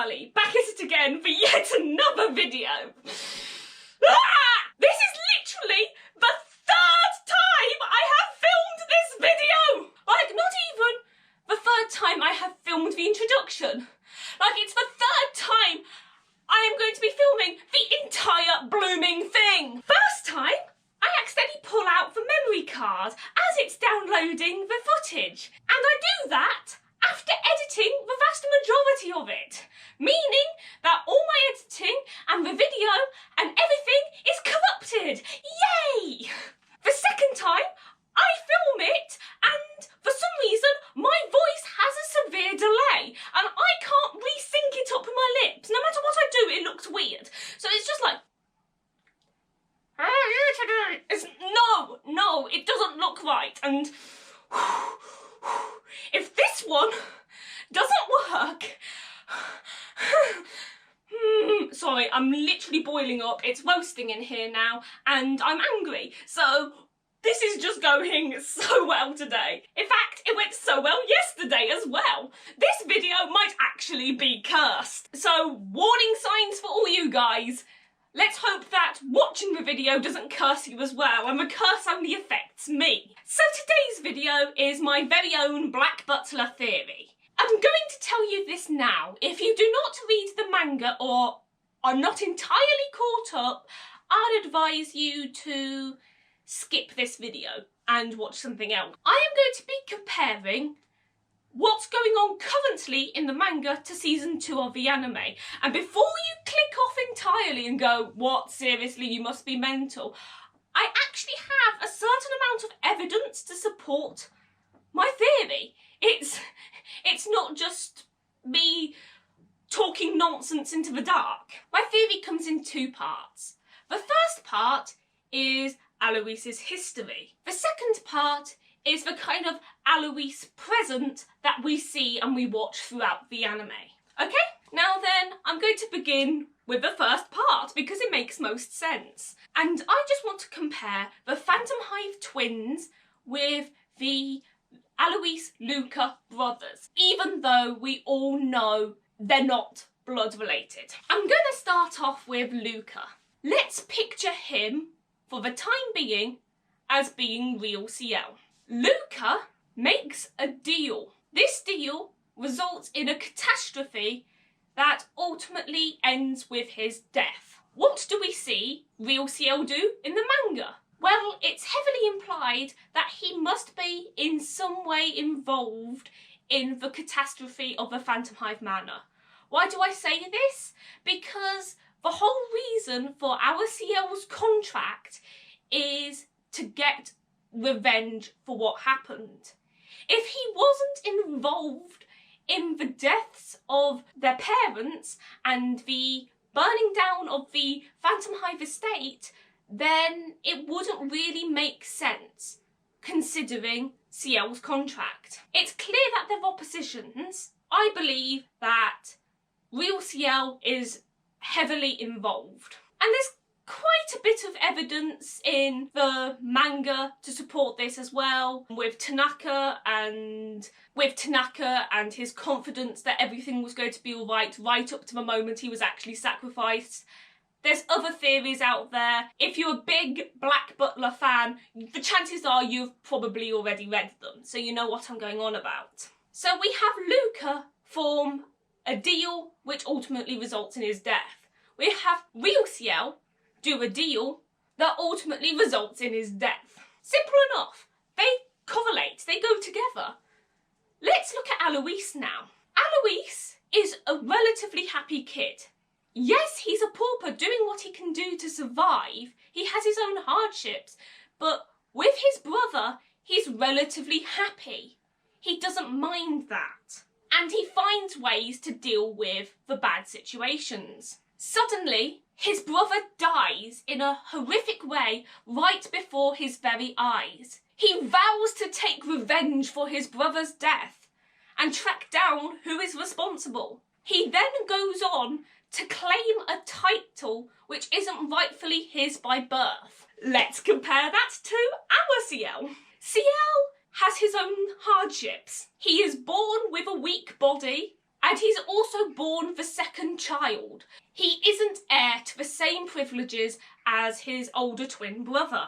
Ali, back at it again for yet another video. This is literally the third time I have filmed this video! Like, not even the third time I have filmed the introduction. Like, it's the third time I am going to be filming the entire blooming thing. First time, I accidentally pull out the memory card as it's downloading the footage. And I do that after editing the vast majority of it, meaning that all my editing and the video and everything is corrupted. Yay! The second time, I film it and for some reason my voice has a severe delay and I can't re-sync it up with my lips. No matter what I do, it looks weird. So it's just like, no, it doesn't look right. And if this one doesn't work, sorry, I'm literally boiling up. It's roasting in here now and I'm angry. So this is just going so well today. In fact, it went so well yesterday as well. This video might actually be cursed. So warning signs for all you guys. Let's hope that watching the video doesn't curse you as well and the curse only affects me. So today's video is my very own Black Butler theory. I'm going to tell you this now. If you do not read the manga or are not entirely caught up, I'd advise you to skip this video and watch something else. I am going to be comparing what's going on currently in the manga to season 2 of the anime. And before you click off entirely and go, what, seriously, you must be mental, I actually have a certain amount of evidence to support my theory. It's not just me talking nonsense into the dark. My theory comes in 2 parts. The first part is Alois's history. The second part is the kind of Alois present that we see and we watch throughout the anime. Okay, now then, I'm going to begin with the first part because it makes most sense. And I just want to compare the Phantom Hive twins with the Alois Luca brothers, even though we all know they're not blood related. I'm going to start off with Luca. Let's picture him, for the time being, as being real CL. Luca makes a deal. This deal results in a catastrophe that ultimately ends with his death. What do we see real CL do in the manga? Well, it's heavily implied that he must be in some way involved in the catastrophe of the Phantom Hive Manor. Why do I say this? Because the whole reason for our CL's contract is to get revenge for what happened. If he wasn't involved in the deaths of their parents and the burning down of the Phantom Hive estate, then it wouldn't really make sense considering CL's contract. It's clear that they're oppositions. I believe that real CL is heavily involved. And there's quite a bit of evidence in the manga to support this as well, with Tanaka and his confidence that everything was going to be all right up to the moment he was actually sacrificed. There's other theories out there. If you're a big Black Butler fan, the chances are you've probably already read them, so you know what I'm going on about. So we have Luca form a deal which ultimately results in his death. We have real CL do a deal that ultimately results in his death. Simple enough. They correlate, they go together. Let's look at Alois now. Alois is a relatively happy kid. Yes, he's a pauper doing what he can do to survive. He has his own hardships, but with his brother, he's relatively happy. He doesn't mind that. And he finds ways to deal with the bad situations. Suddenly, his brother dies in a horrific way right before his very eyes. He vows to take revenge for his brother's death and track down who is responsible. He then goes on to claim a title which isn't rightfully his by birth. Let's compare that to our CL. CL has his own hardships. He is born with a weak body And he's also born the second child. He isn't heir to the same privileges as his older twin brother.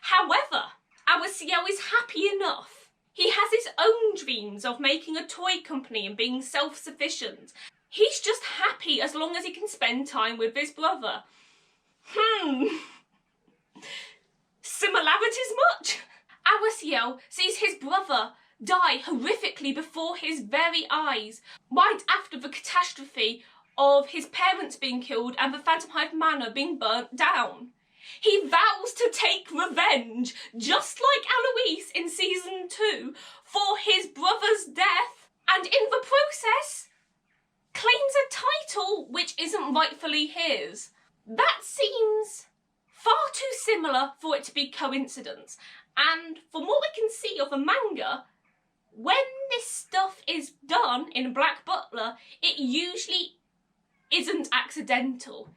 However, our Ciel is happy enough. He has his own dreams of making a toy company and being self-sufficient. He's just happy as long as he can spend time with his brother. Similarities much? Our Ciel sees his brother die horrifically before his very eyes, right after the catastrophe of his parents being killed and the Phantom Hive Manor being burnt down. He vows to take revenge, just like Alois in season 2, for his brother's death, and in the process, claims a title which isn't rightfully his. That seems far too similar for it to be coincidence, and from what we can see of the manga, when this stuff is done in Black Butler, it usually isn't accidental.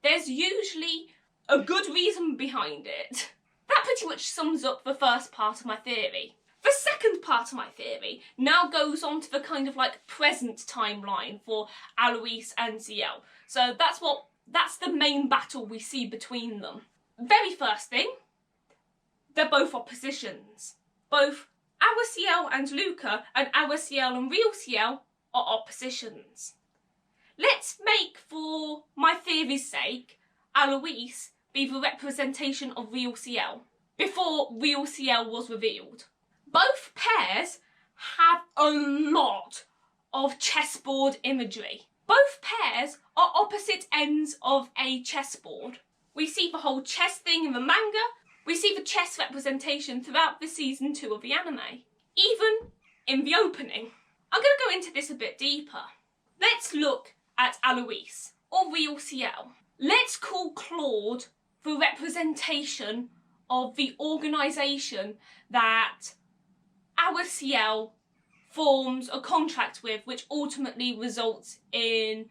There's usually a good reason behind it. That pretty much sums up the first part of my theory. The second part of my theory now goes on to the kind of like present timeline for Alois and Ciel. So that's the main battle we see between them. Very first thing, they're both oppositions. Both our Ciel and Luca and our Ciel and real Ciel are oppositions. Let's make, for my theory's sake, Alois be the representation of real Ciel before real Ciel was revealed. Both pairs have a lot of chessboard imagery. Both pairs are opposite ends of a chessboard. We see the whole chess thing in the manga. We see the chess representation throughout the season 2 of the anime. Even in the opening. I'm going to go into this a bit deeper. Let's look at Alois, or real Ciel. Let's call Claude the representation of the organisation that our Ciel forms a contract with, which ultimately results in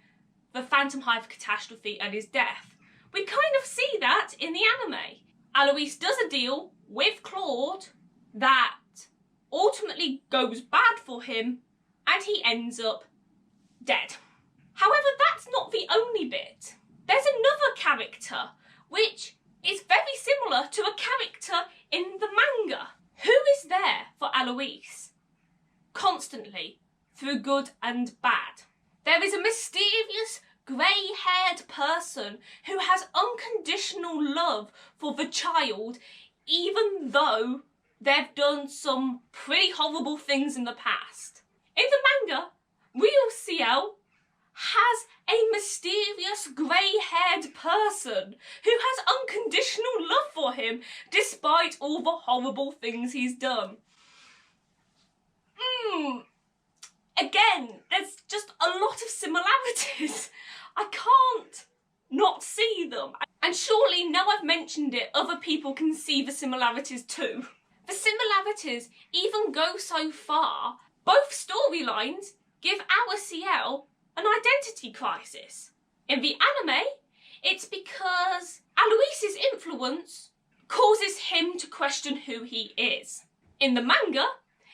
the Phantom Hive catastrophe and his death. We kind of see that in the anime. Alois does a deal with Claude that ultimately goes bad for him and he ends up dead. However, that's not the only bit. There's another character which is very similar to a character in the manga. Who is there for Alois? Constantly, through good and bad. There is a mysterious grey-haired person who has unconditional love for the child, even though they've done some pretty horrible things in the past. In the manga, real Ciel has a mysterious grey-haired person who has unconditional love for him despite all the horrible things he's done. Again, there's just a lot of similarities. I can't not see them. And surely, now I've mentioned it, other people can see the similarities too. The similarities even go so far, both storylines give our Ciel an identity crisis. In the anime, it's because Alois's influence causes him to question who he is. In the manga,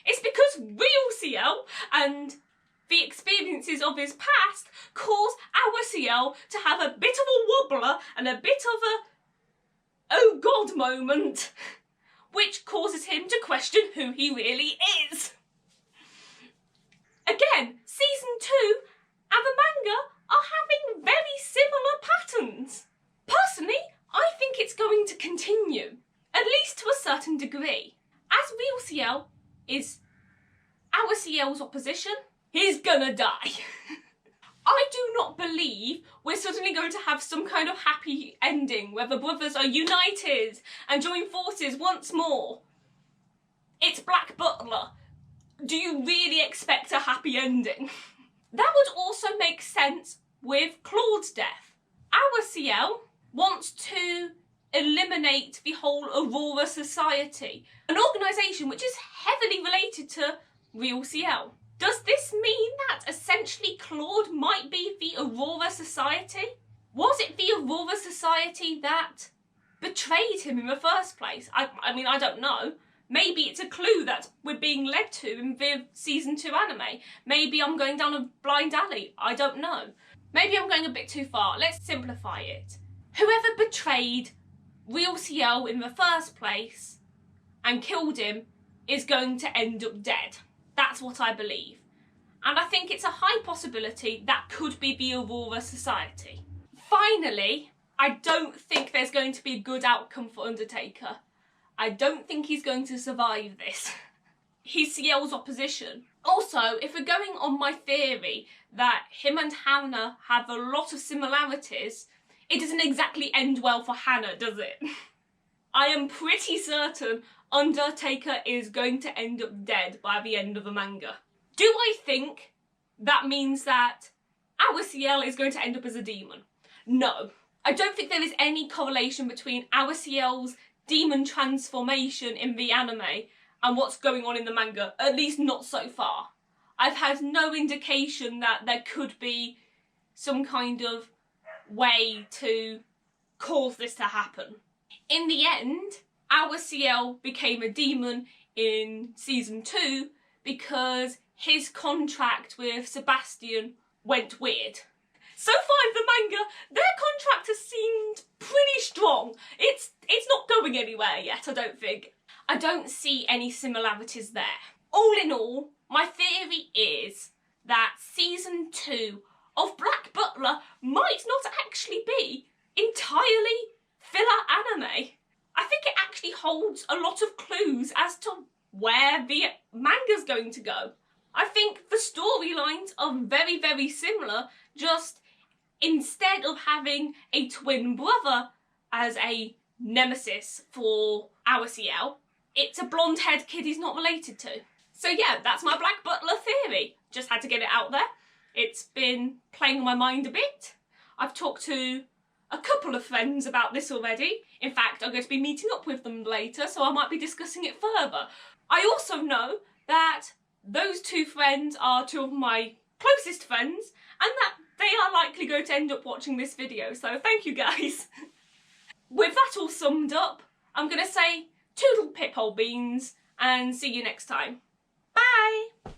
it's because real Ciel and the experiences of his past cause our Ciel to have a bit of a wobbler and a bit of a oh god moment, which causes him to question who he really is. Again, season 2 and the manga are having very similar patterns. Personally, I think it's going to continue, at least to a certain degree. As real Ciel is our Ciel's opposition, he's gonna die. I do not believe we're suddenly going to have some kind of happy ending where the brothers are united and join forces once more. It's Black Butler. Do you really expect a happy ending? That would also make sense with Claude's death. Our Ciel wants to eliminate the whole Aurora Society, an organisation which is heavily related to real Ciel. Does this mean that essentially Claude might be the Aurora Society? Was it the Aurora Society that betrayed him in the first place? I mean, I don't know. Maybe it's a clue that we're being led to in the season 2 anime. Maybe I'm going down a blind alley. I don't know. Maybe I'm going a bit too far. Let's simplify it. Whoever betrayed Real CL in the first place and killed him is going to end up dead. That's what I believe. And I think it's a high possibility that could be the Aurora Society. Finally, I don't think there's going to be a good outcome for Undertaker. I don't think he's going to survive this. He's CL's opposition. Also, if we're going on my theory that him and Hannah have a lot of similarities, it doesn't exactly end well for Hannah, does it? I am pretty certain Undertaker is going to end up dead by the end of the manga. Do I think that means that our CL is going to end up as a demon? No. I don't think there is any correlation between our CL's demon transformation in the anime and what's going on in the manga, at least not so far. I've had no indication that there could be some kind of way to cause this to happen. In the end, our CL became a demon in season 2 because his contract with Sebastian went weird. So far in the manga, their contract has seemed pretty strong. It's not going anywhere yet, I don't think. I don't see any similarities there. All in all, my theory is that season 2 of Black Butler might not actually be entirely filler anime. I think it actually holds a lot of clues as to where the manga's going to go. I think the storylines are very, very similar, just instead of having a twin brother as a nemesis for our CL, it's a blonde-haired kid he's not related to. So yeah, that's my Black Butler theory. Just had to get it out there. It's been playing on my mind a bit. I've talked to a couple of friends about this already. In fact, I'm going to be meeting up with them later, so I might be discussing it further. I also know that those 2 friends are 2 of my closest friends, and that they are likely going to end up watching this video, so thank you guys. With that all summed up, I'm going to say toodle pip old beans and see you next time. Bye!